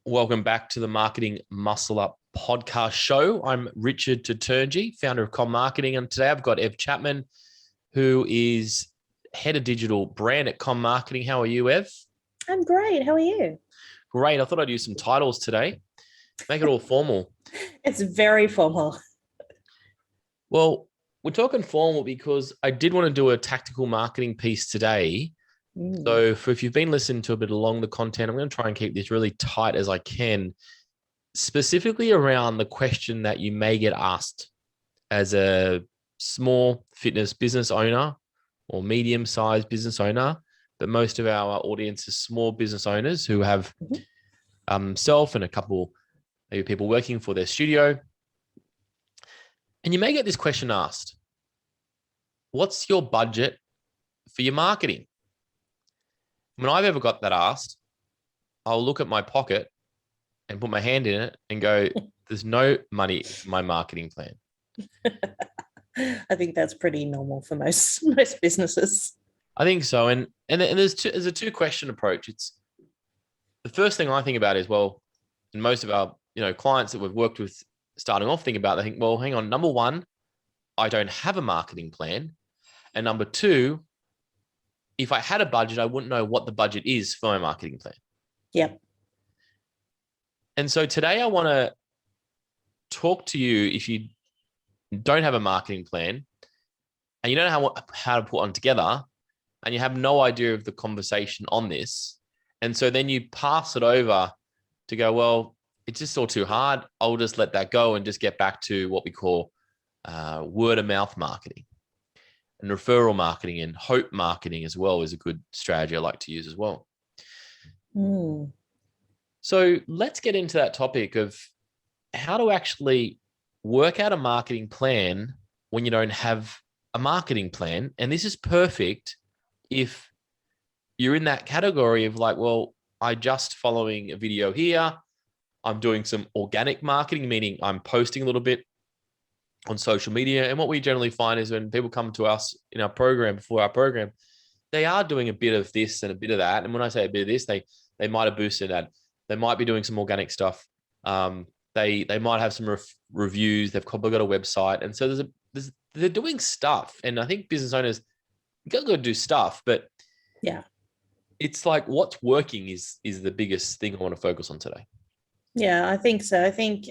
Welcome back to the Marketing Muscle Up podcast show. I'm Richard Tuturgi, founder of Com Marketing, and today I've got Ev Chapman, who is head of digital brand at Com Marketing. How are you, Ev? I'm great. How are you? Great. I thought I'd use some titles today. Make it all formal. It's very formal. Well, we're talking formal because I did want to do a tactical marketing piece today. So if you've been listening to a bit along the content, I'm going to try and keep this really tight as I can, specifically around the question that you may get asked as a small fitness business owner or medium-sized business owner. But most of our audience is small business owners who have self and a couple maybe people working for their studio. And you may get this question asked: what's your budget for your marketing? When I've ever got that asked, I'll look at my pocket and put my hand in it and go, there's no money in my marketing plan. I think that's pretty normal for most businesses. I think so. And there's a two-question approach. It's the first thing I think about is, well, and most of our clients that we've worked with starting off think about, they think, well, hang on, number one, I don't have a marketing plan. And number two, if I had a budget, I wouldn't know what the budget is for my marketing plan. Yep. And so today I want to talk to you if you don't have a marketing plan and you don't know how to put one together and you have no idea of the conversation on this. And so then you pass it over to go, well, it's just all too hard. I'll just let that go and just get back to what we call word of mouth marketing. And referral marketing and hope marketing as well is a good strategy I like to use as well. So let's get into that topic of how to actually work out a marketing plan when you don't have a marketing plan. And this is perfect if you're in that category of like, well, I just following a video here. I'm doing some organic marketing, meaning I'm posting a little bit on social media. And what we generally find is when people come to us in our program, before our program, they are doing a bit of this and a bit of that. And when I say a bit of this, they might have boosted that. They might be doing some organic stuff. They might have some reviews. They've probably got a website. And so they're doing stuff. And I think business owners, you got to go do stuff, but yeah, it's like what's working is the biggest thing I want to focus on today. Yeah, I think so. I think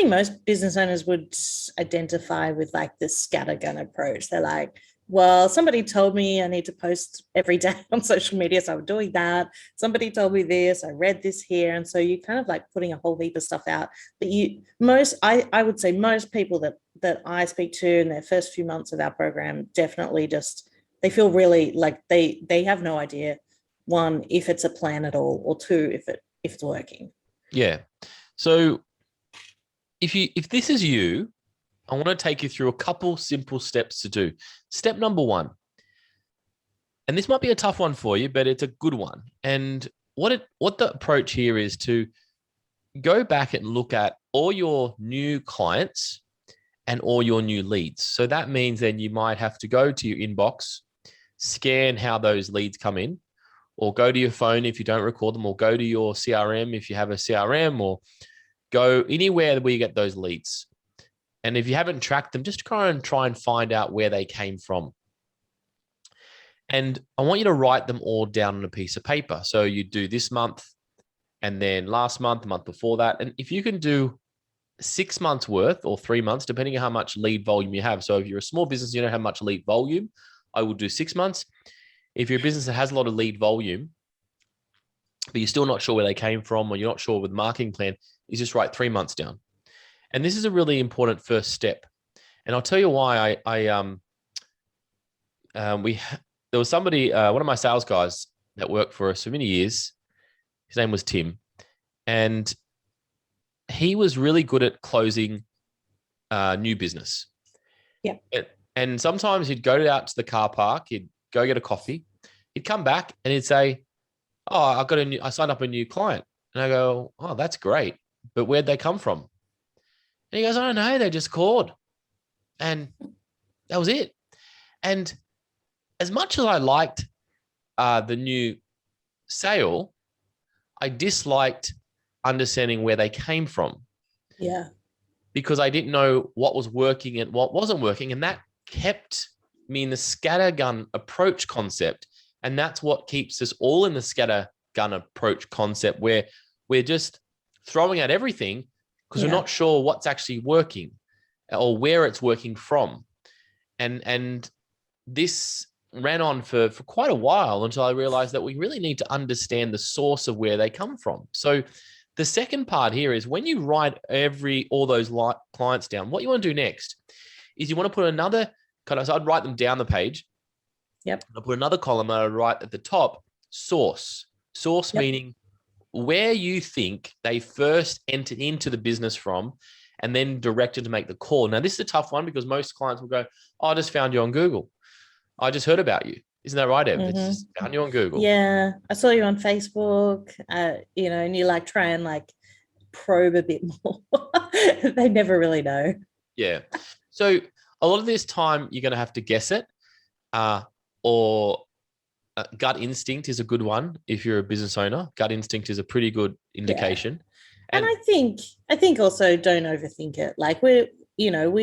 most business owners would identify with like the scattergun approach. They're like, well, somebody told me I need to post every day on social media, so I'm doing that. Somebody told me this, I read this here. And so you kind of like putting a whole heap of stuff out. But I would say most people that I speak to in their first few months of our program definitely just, they feel really like they have no idea, one, if it's a plan at all, or two, if it's working. Yeah. So if this is you, I want to take you through a couple simple steps to do. Step number one, and this might be a tough one for you, but it's a good one. And what the approach here is to go back and look at all your new clients and all your new leads. So that means then you might have to go to your inbox, scan how those leads come in, or go to your phone if you don't record them, or go to your CRM if you have a CRM, or go anywhere where you get those leads. And if you haven't tracked them, just try and find out where they came from. And I want you to write them all down on a piece of paper. So you do this month, and then last month, the month before that. And if you can do 6 months worth or 3 months, depending on how much lead volume you have. So if you're a small business, you don't have much lead volume, I would do 6 months. If you're a business that has a lot of lead volume, but you're still not sure where they came from, or you're not sure with the marketing plan, you just write 3 months down. And this is a really important first step. And I'll tell you why. There was somebody, one of my sales guys that worked for us for many years. His name was Tim, and he was really good at closing new business. Yeah. And sometimes he'd go out to the car park. He'd go get a coffee. He'd come back and he'd say, "Oh, I signed up a new client." And I go, "Oh, that's great. But where'd they come from?" And he goes, "I don't know. They just called." And that was it. And as much as I liked the new sale, I disliked understanding where they came from. Yeah. Because I didn't know what was working and what wasn't working. And that kept me in the scattergun approach concept. And that's what keeps us all in the scattergun approach concept, where we're just throwing at everything because we're not sure what's actually working or where it's working from. And this ran on for quite a while until I realized that we really need to understand the source of where they come from. So the second part here is when you write all those clients down, what you want to do next is you want to put another kind of, so I'd write them down the page. Yep. I'll put another column and I'd write at the top, source. Source meaning where you think they first entered into the business from and then directed to make the call. Now, this is a tough one because most clients will go, oh, I just found you on Google. I just heard about you. Isn't that right, Ev? It's just found you on Google. Yeah. I saw you on Facebook, you know, and you like try and like probe a bit more. They never really know. Yeah. So a lot of this time you're going to have to guess it, or gut instinct is a good one. If you're a business owner, gut instinct is a pretty good indication. Yeah. And I think also don't overthink it. Like we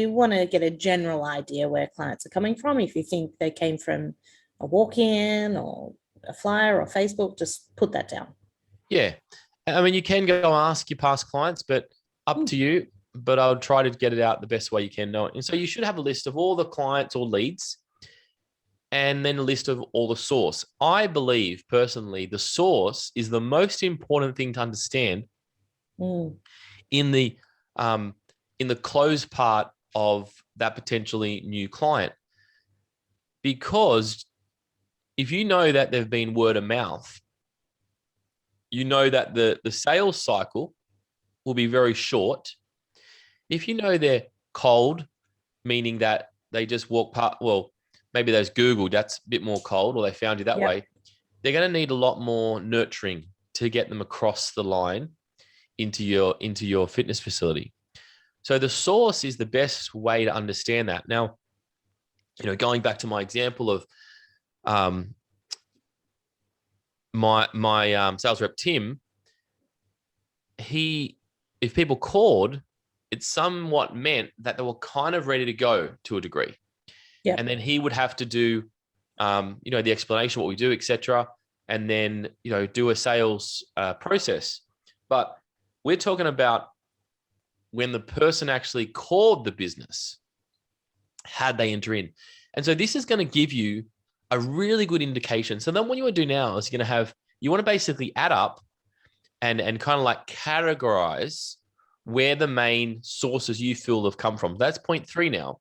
want to get a general idea where clients are coming from. If you think they came from a walk-in or a flyer or Facebook, just put that down. Yeah. I mean, you can go ask your past clients, but up to you. But I'll try to get it out the best way you can know it. And so you should have a list of all the clients or leads and then a list of all the source. I believe personally, the source is the most important thing to understand in the close part of that potentially new client. Because if you know that they've been word of mouth, you know that the sales cycle will be very short. If you know they're cold, meaning that they just walk past, well, maybe there's Google, that's a bit more cold, or they found you that way, they're going to need a lot more nurturing to get them across the line into your fitness facility. So the source is the best way to understand that. Now, going back to my example of my sales rep, Tim, if people called, it somewhat meant that they were kind of ready to go to a degree. Yeah. And then he would have to do, the explanation, what we do, etc. And then, do a sales process. But we're talking about when the person actually called the business, had they enter in. And so this is going to give you a really good indication. So then what you want to do now is you want to basically add up and kind of like categorize where the main sources you feel have come from. That's point 3 now.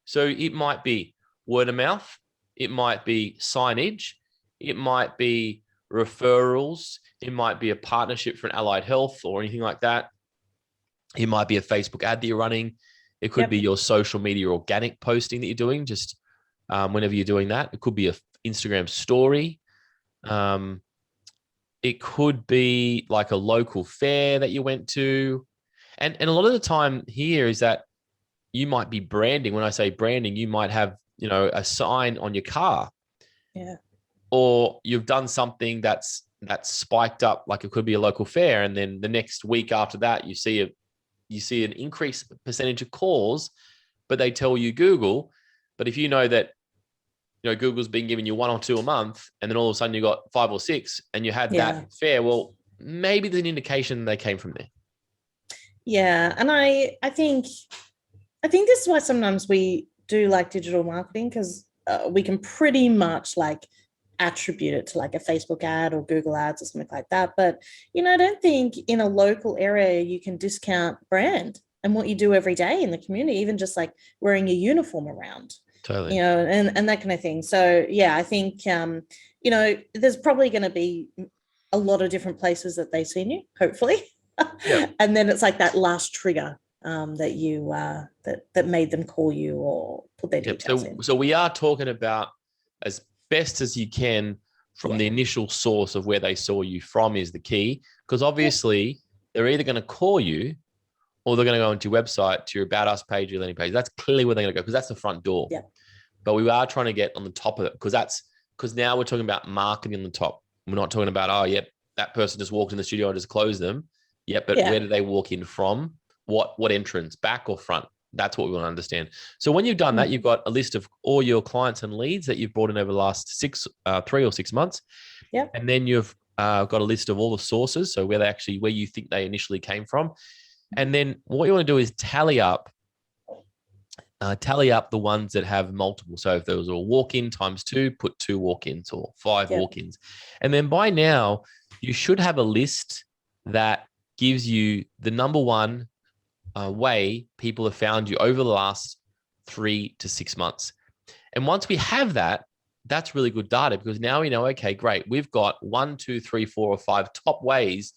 So it might be word of mouth. It might be signage. It might be referrals. It might be a partnership for an allied health or anything like that. It might be a Facebook ad that you're running. It could be your social media organic posting that you're doing, just whenever you're doing that. It could be an Instagram story. It could be like a local fair that you went to. And a lot of the time here is that you might be branding. When I say branding, you might have, a sign on your car. Yeah. Or you've done something that's spiked up, like it could be a local fair. And then the next week after that, you see an increased percentage of calls, but they tell you Google. But if you know that, Google's been giving you 1 or 2 a month, and then all of a sudden you got 5 or 6 and you had that fair, well, maybe there's an indication they came from there. Yeah. And I think this is why sometimes we do like digital marketing, because we can pretty much like attribute it to like a Facebook ad or Google ads or something like that. But, I don't think in a local area you can discount brand and what you do every day in the community, even just like wearing your uniform around. Totally. And that kind of thing. So yeah, I think, there's probably going to be a lot of different places that they've seen you, hopefully. Yeah. And then it's like that last trigger that you that made them call you or put their details in. So we are talking about as best as you can from the initial source of where they saw you from is the key, because obviously they're either going to call you or they're going to go onto your website, to your About Us page, your landing page. That's clearly where they're going to go, because that's the front door. Yeah. But we are trying to get on the top of it, because now we're talking about marketing on the top. We're not talking about, that person just walked in the studio and just closed them. Yeah, but Yeah. where do they walk in from? What entrance, back or front? That's what we want to understand. So when you've done that, you've got a list of all your clients and leads that you've brought in over the last 3 or 6 months. Yep. And then you've got a list of all the sources. So where you think they initially came from. And then what you want to do is tally up the ones that have multiple. So if there was a walk-in times 2, put 2 walk-ins or 5 Yep. walk-ins. And then by now you should have a list that gives you the number one way people have found you over the last 3 to 6 months. And once we have that, that's really good data, because now we know, okay, great. We've got 1, 2, 3, 4, or 5 top ways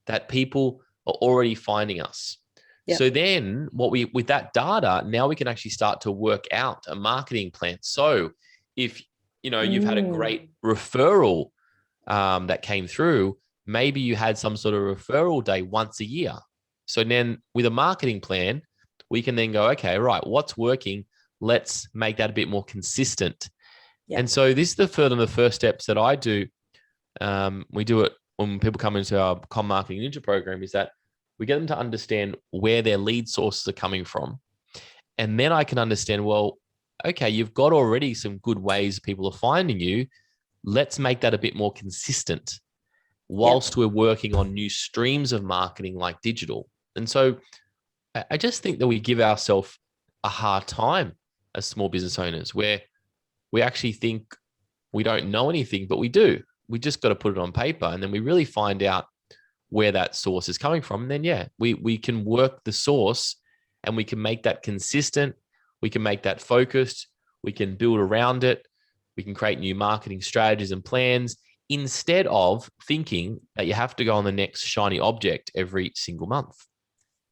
that people are already finding us. Yep. So then with that data, now we can actually start to work out a marketing plan. So if, you've had a great referral that came through, maybe you had some sort of referral day once a year. So then with a marketing plan, we can then go, okay, right, what's working? Let's make that a bit more consistent. Yep. And so this is the first steps that I do. We do it when people come into our Com Marketing Ninja program, is that we get them to understand where their lead sources are coming from. And then I can understand, well, okay, you've got already some good ways people are finding you. Let's make that a bit more consistent whilst we're working on new streams of marketing like digital. And so I just think that we give ourselves a hard time as small business owners, where we actually think we don't know anything, but we do. We just got to put it on paper, and then we really find out where that source is coming from. And then, we can work the source, and we can make that consistent. We can make that focused. We can build around it. We can create new marketing strategies and plans, instead of thinking that you have to go on the next shiny object every single month.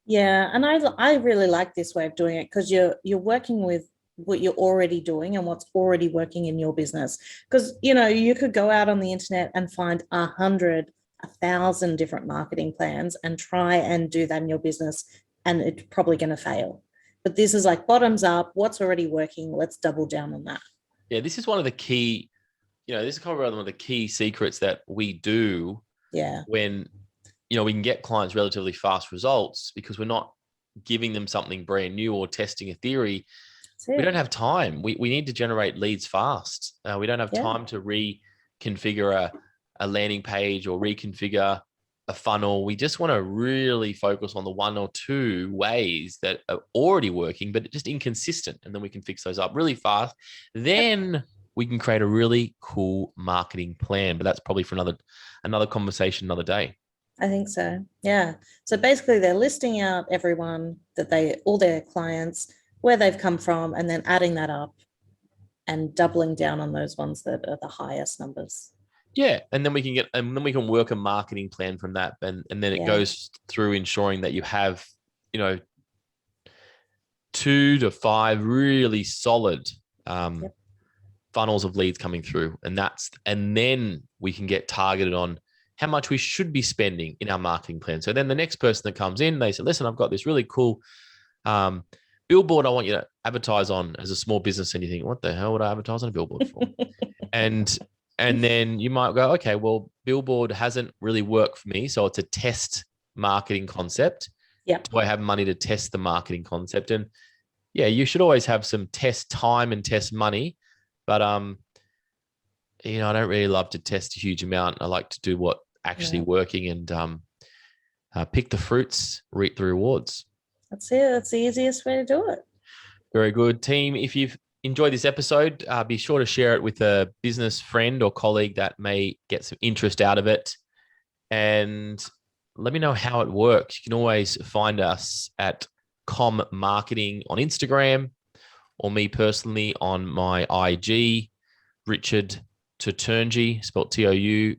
Yeah. And I really like this way of doing it, because you're working with what you're already doing and what's already working in your business. Because, you could go out on the internet and find 100, 1,000 different marketing plans and try and do that in your business, and it's probably going to fail. But this is like bottoms up, what's already working. Let's double down on that. Yeah. This is one of the key, this is kind of one of the key secrets that we do. Yeah. When, we can get clients relatively fast results, because we're not giving them something brand new or testing a theory. We don't have time. We need to generate leads fast. We don't have time to reconfigure a landing page or reconfigure a funnel. We just want to really focus on the 1 or 2 ways that are already working, but just inconsistent. And then we can fix those up really fast. Then we can create a really cool marketing plan. But that's probably for another conversation, another day. I think so. Yeah. So basically they're listing out everyone all their clients, where they've come from, and then adding that up and doubling down on those ones that are the highest numbers. Yeah. And then we can work a marketing plan from that. And then it goes through ensuring that you have, 2 to 5 really solid funnels of leads coming through. And then we can get targeted on how much we should be spending in our marketing plan. So then the next person that comes in, they say, listen, I've got this really cool billboard I want you to advertise on as a small business. And you think, what the hell would I advertise on a billboard for? and then you might go, okay, well, billboard hasn't really worked for me. So it's a test marketing concept. Yeah. Do I have money to test the marketing concept? And you should always have some test time and test money. But, I don't really love to test a huge amount. I like to do what actually working, and pick the fruits, reap the rewards. That's it. That's the easiest way to do it. Very good, team. If you've enjoyed this episode, be sure to share it with a business friend or colleague that may get some interest out of it. And let me know how it works. You can always find us at Com Marketing on Instagram, or me personally on my IG, Richard Touturnji, spelled Touttounji.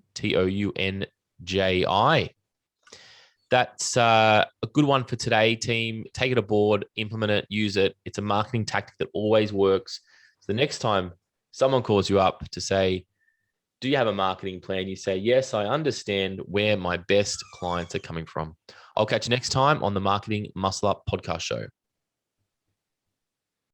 That's a good one for today, team. Take it aboard, implement it, use it. It's a marketing tactic that always works. So the next time someone calls you up to say, do you have a marketing plan? You say, yes, I understand where my best clients are coming from. I'll catch you next time on the Marketing Muscle Up podcast show.